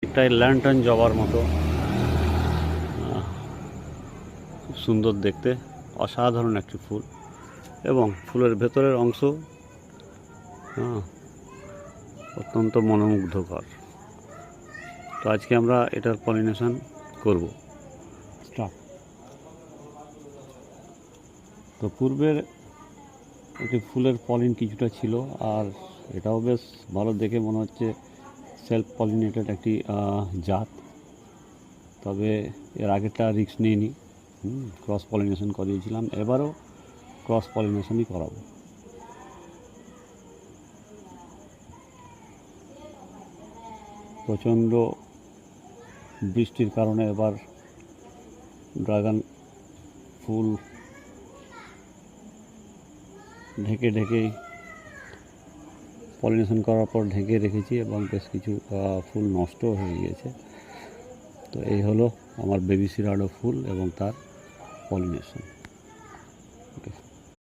একটাই ল্যান্টার্ন জবার মতো, খুব সুন্দর দেখতে, অসাধারণ একটি ফুল এবং ফুলের ভেতরের অংশ অত্যন্ত মনোমুগ্ধকর। তো আজকে আমরা এটার পলিনেশন করব। স্টার্ট। তো পূর্বের একটি ফুলের পলিন কিছুটা ছিল, আর এটাও বেশ ভালো দেখে মনে হচ্ছে সেলফ পলিনেটেড একটি জাত। তবে এর আগেরটা রিস্ক নিইনি, ক্রস পলিনেশন করিয়েছিলাম, এবারও ক্রস পলিনেশনই করাবো। প্রচণ্ড বৃষ্টির কারণে এবার ড্রাগন ফুল ঢেকে পলিনেশন করার পর ঢেকে রেখেছি এবং বেশ কিছু ফুল নষ্ট হয়ে গিয়েছে। তো এই হলো আমার বেবি সিরাডো ফুল এবং তার পলিনেশন।